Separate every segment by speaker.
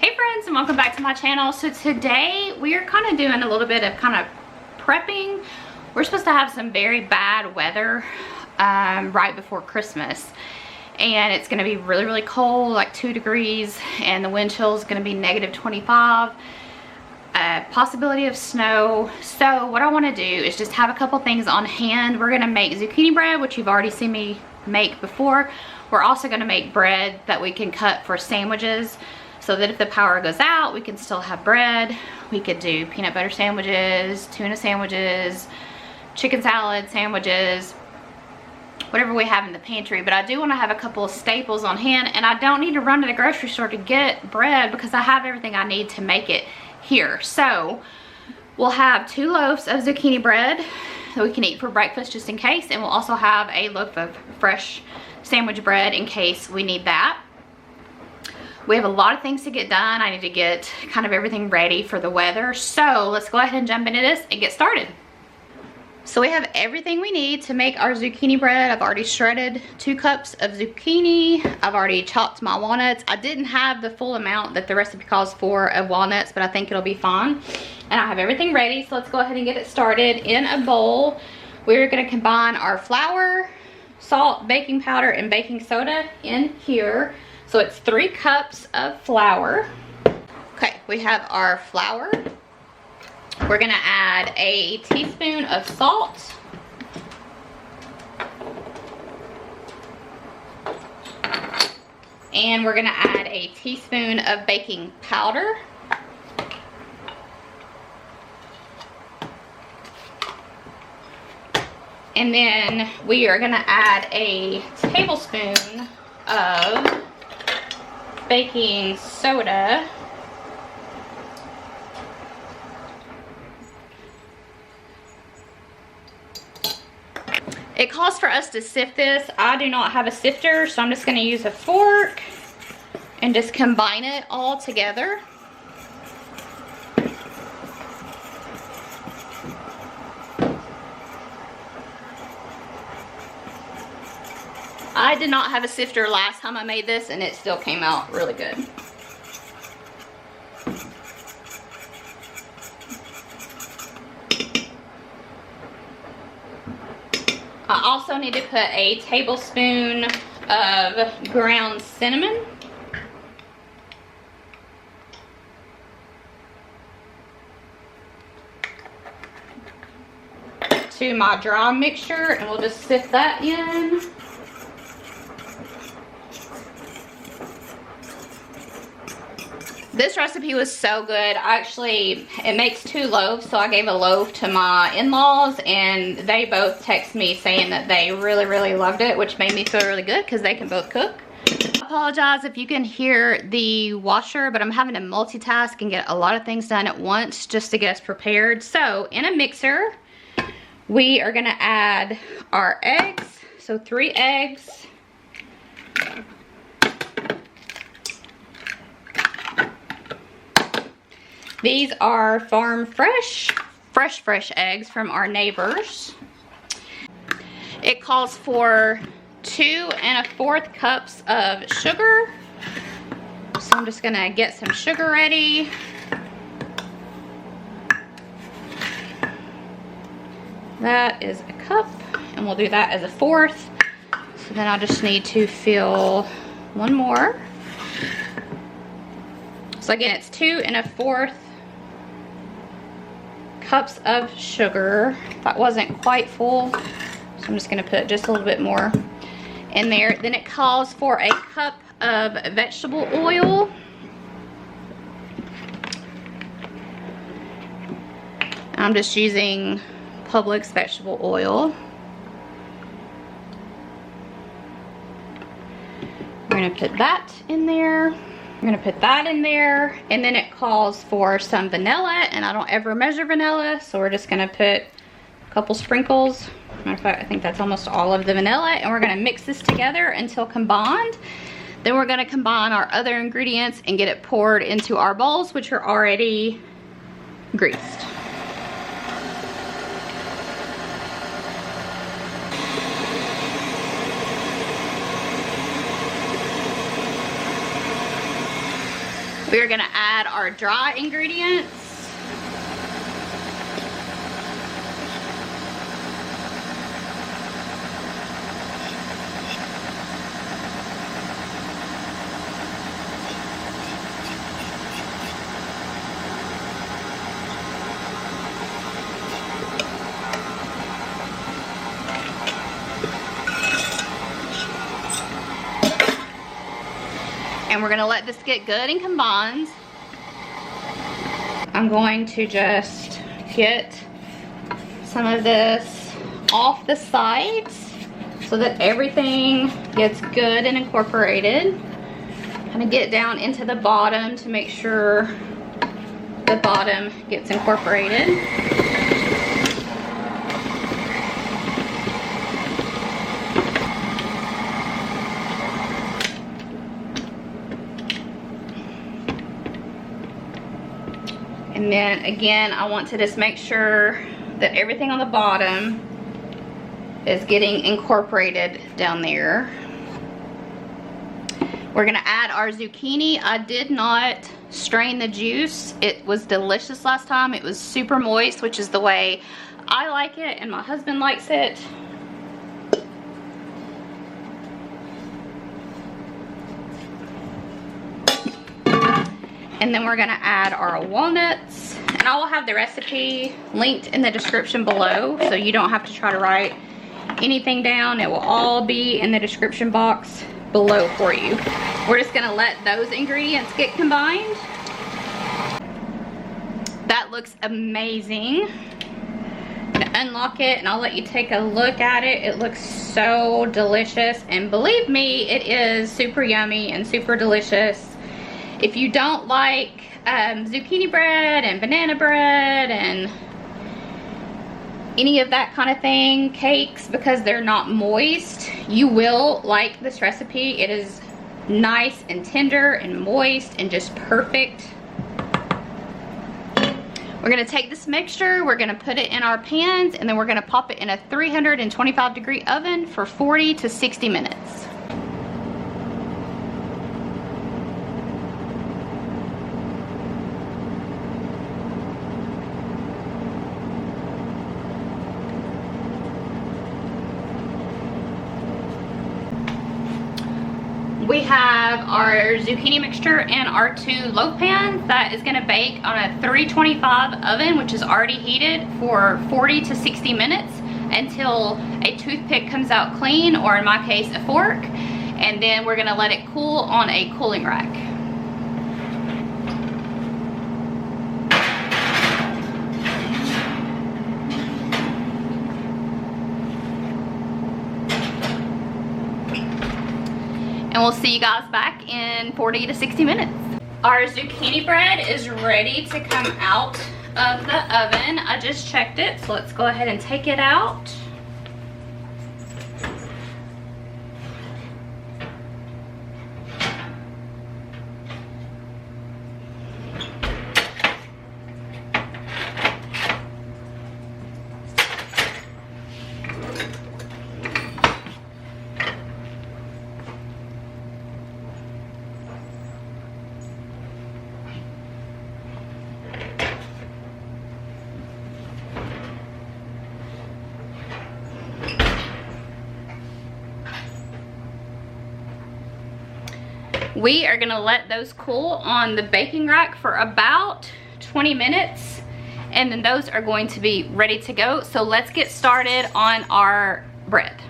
Speaker 1: Hey friends, and welcome back to my channel. So today we are kind of doing a little bit of prepping. We're supposed to have some very bad weather right before Christmas, and it's going to be really cold, like 2 degrees, and the wind chill is going to be -25. Possibility of snow. So what I want to do is just have a couple things on hand. We're going to make zucchini bread, which you've already seen me make before. We're also going to make bread that we can cut for sandwiches, so that if the power goes out, we can still have bread. We could do peanut butter sandwiches, tuna sandwiches, chicken salad sandwiches, whatever we have in the pantry. But I do want to have a couple of staples on hand, and I don't need to run to the grocery store to get bread because I have everything I need to make it here. So we'll have 2 loaves of zucchini bread that we can eat for breakfast just in case, and we'll also have a loaf of fresh sandwich bread in case we need that. We have a lot of things to get done. I need to get kind of everything ready for the weather. So let's go ahead and jump into this and get started. So we have everything we need to make our zucchini bread. I've already shredded 2 cups of zucchini. I've already chopped my walnuts. I didn't have the full amount that the recipe calls for of walnuts, but I think it'll be fine. And I have everything ready, so let's go ahead and get it started. In a bowl, we're gonna combine our flour, salt, baking powder, and baking soda in here. So it's 3 cups of flour. Okay, we have our flour. We're gonna add a teaspoon of salt. And we're gonna add a teaspoon of baking powder. And then we are gonna add a tablespoon of baking soda. It calls for us to sift this. I do not have a sifter, so I'm just going to use a fork and just combine it all together. I did not have a sifter last time I made this, and it still came out really good. I also need to put a tablespoon of ground cinnamon. To my dry mixture, and we'll just sift that in. This recipe was so good. It makes 2 loaves, so I gave a loaf to my in-laws, and they both text me saying that they really loved it, which made me feel really good because they can both cook. I apologize if you can hear the washer, but I'm having to multitask and get a lot of things done at once just to get us prepared. So in a mixer, we are gonna add our eggs. So 3 eggs. These are farm fresh eggs from our neighbors. It calls for 2 1/4 cups of sugar. So I'm just gonna get some sugar ready. That is a cup, and we'll do that as a 1/4. So then I just need to fill 1 more. So again, it's 2 1/4 cups of sugar. That wasn't quite full, so I'm just gonna put just a little bit more in there. Then it calls for a cup of vegetable oil. I'm just using Publix vegetable oil. We're gonna put that in there. We're gonna put that in there, and then it calls for some vanilla, and I don't ever measure vanilla, so we're just gonna put a couple sprinkles. Matter of fact, I think that's almost all of the vanilla, and we're gonna mix this together until combined. Then we're gonna combine our other ingredients and get it poured into our bowls, which are already greased. We're gonna add our dry ingredients. And we're gonna let this get good and combined. I'm going to just get some of this off the sides so that everything gets good and incorporated. I'm gonna get down into the bottom to make sure the bottom gets incorporated. And then again, I want to just make sure that everything on the bottom is getting incorporated down there. We're gonna add our zucchini. I did not strain the juice. It was delicious last time. It was super moist, which is the way I like it and my husband likes it. And then we're gonna add our walnuts. And I will have the recipe linked in the description below, so you don't have to try to write anything down. It will all be in the description box below for you. We're just gonna let those ingredients get combined. That looks amazing. I'm gonna unlock it and I'll let you take a look at it. It looks so delicious, and believe me, it is super yummy and super delicious. If you don't like zucchini bread and banana bread and any of that kind of thing, cakes, because they're not moist, you will like this recipe. It is nice and tender and moist and just perfect. We're gonna take this mixture, we're gonna put it in our pans, and then we're gonna pop it in a 325-degree oven for 40 to 60 minutes. We have our zucchini mixture in our 2 loaf pans that is gonna bake on a 325 oven, which is already heated, for 40 to 60 minutes until a toothpick comes out clean, or in my case, a fork. And then we're gonna let it cool on a cooling rack. And we'll see you guys back in 40 to 60 minutes. Our zucchini bread is ready to come out of the oven. I just checked it, so let's go ahead and take it out. We are gonna let those cool on the baking rack for about 20 minutes, and then those are going to be ready to go. So let's get started on our bread.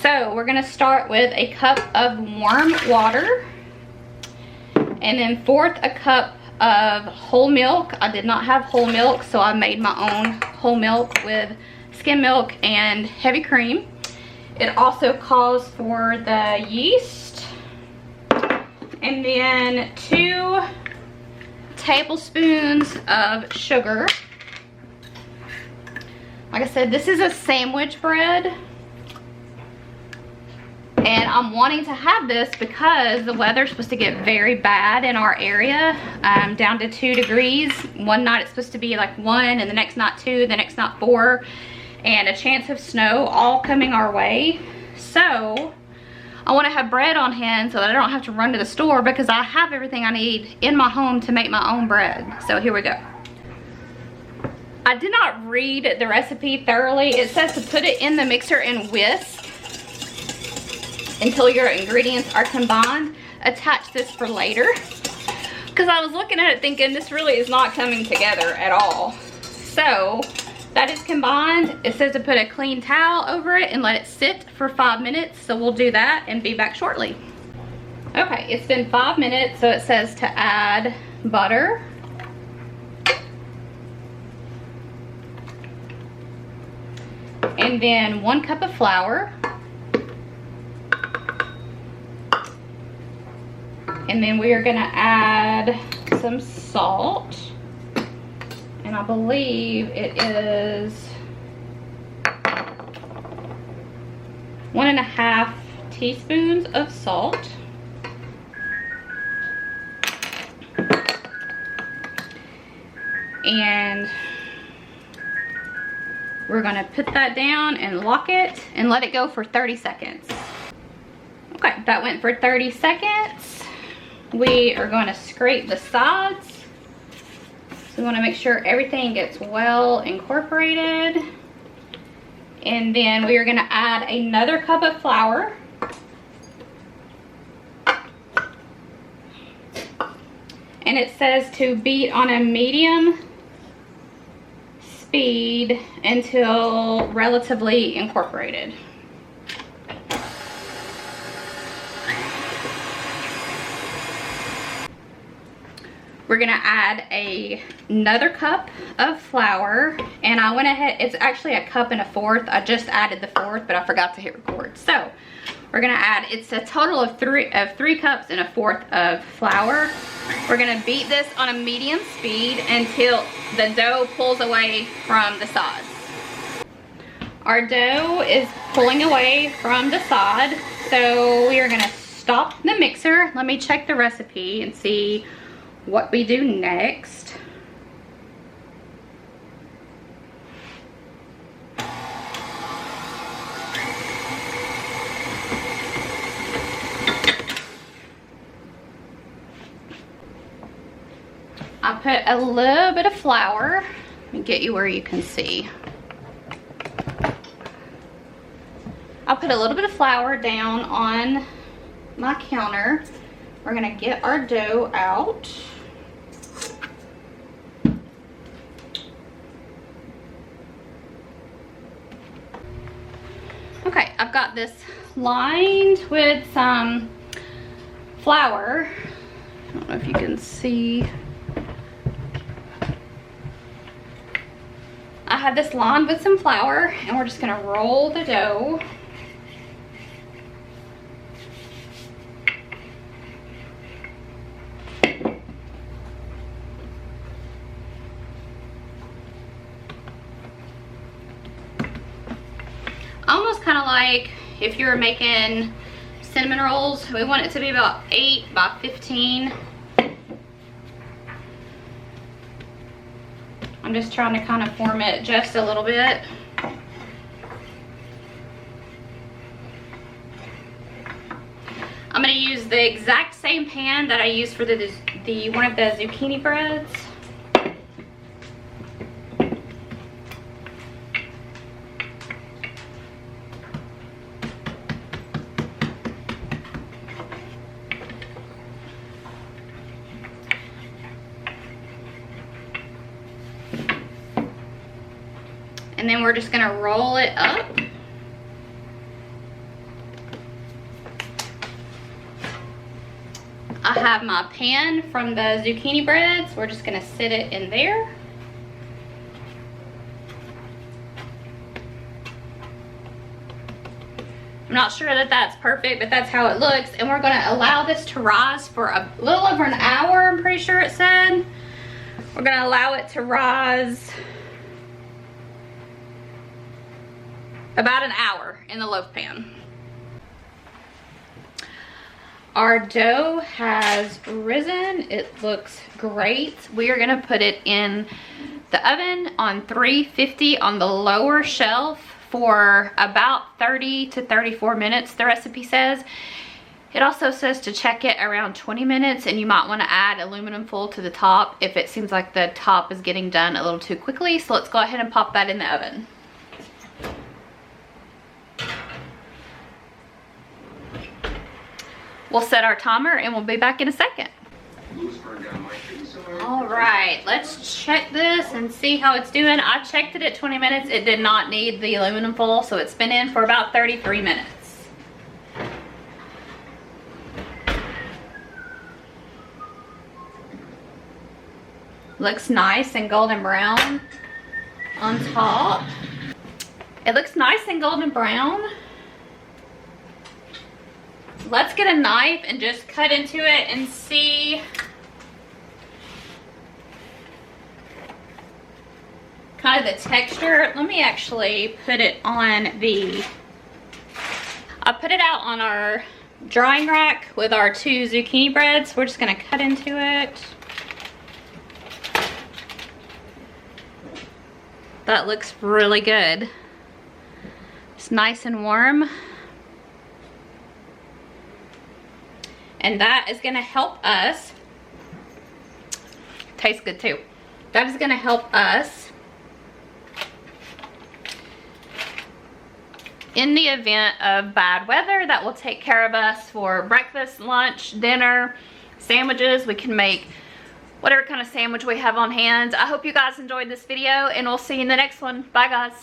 Speaker 1: So we're gonna start with a cup of warm water, and then 1/4 a cup of whole milk. I did not have whole milk, so I made my own whole milk with skim milk and heavy cream. It also calls for the yeast. And then 2 tablespoons of sugar. Like I said, this is a sandwich bread. And I'm wanting to have this because the weather's supposed to get very bad in our area, down to 2 degrees. One night it's supposed to be like 1, and the next night 2, the next night 4, and a chance of snow all coming our way. So I want to have bread on hand so that I don't have to run to the store, because I have everything I need in my home to make my own bread. So here we go. I did not read the recipe thoroughly. It says to put it in the mixer and whisk until your ingredients are combined. Attach this for later, because I was looking at it thinking this really is not coming together at all. So that is combined. It says to put a clean towel over it and let it sit for 5 minutes. So we'll do that and be back shortly. Okay, it's been 5 minutes. So it says to add butter, and then 1 cup of flour, and then we are gonna add some salt, and I believe it is 1.5 teaspoons of salt. And we're gonna put that down and lock it and let it go for 30 seconds. Okay, that went for 30 seconds. We are gonna scrape the sides. So we wanna make sure everything gets well incorporated. And then we are gonna add another cup of flour. And it says to beat on a medium speed until relatively incorporated. We're gonna add another cup of flour, and I went ahead, it's actually 1 1/4 cups. I just added the 1/4, but I forgot to hit record. So we're gonna add, it's a total of 3 cups and 1/4 of flour. We're gonna beat this on a medium speed until the dough pulls away from the sides. Our dough is pulling away from the side, so we are gonna stop the mixer. Let me check the recipe and see what we do next. I put a little bit of flour. Let me get you where you can see. I'll put a little bit of flour down on my counter. We're gonna get our dough out. Okay, I've got this lined with some flour. I don't know if you can see. I have this lined with some flour, and we're just gonna roll the dough. Almost kind of like if you're making cinnamon rolls. We want it to be about 8 by 15. I'm just trying to kind of form it just a little bit. I'm going to use the exact same pan that I used for the one of the zucchini breads. And then we're just gonna roll it up. I have my pan from the zucchini bread, so we're just gonna sit it in there. I'm not sure that that's perfect, but that's how it looks. And we're gonna allow this to rise for a little over an hour, I'm pretty sure it said. We're gonna allow it to rise about an hour in the loaf pan. Our dough has risen. It looks great. We are gonna put it in the oven on 350 on the lower shelf for about 30 to 34 minutes, the recipe says. It also says to check it around 20 minutes, and you might want to add aluminum foil to the top if it seems like the top is getting done a little too quickly. So let's go ahead and pop that in the oven. We'll set our timer and we'll be back in a second. All right, let's check this and see how it's doing. I checked it at 20 minutes. It did not need the aluminum foil, so it's been in for about 33 minutes. Looks nice and golden brown on top. It looks nice and golden brown. Let's get a knife and just cut into it and see kind of the texture. Let me actually put it on I put it out on our drying rack with our 2 zucchini breads. We're just gonna cut into it. That looks really good. It's nice and warm. And that is gonna help us. Tastes good too. That is gonna help us in the event of bad weather. That will take care of us for breakfast, lunch, dinner, sandwiches. We can make whatever kind of sandwich we have on hand. I hope you guys enjoyed this video, and we'll see you in the next one. Bye guys.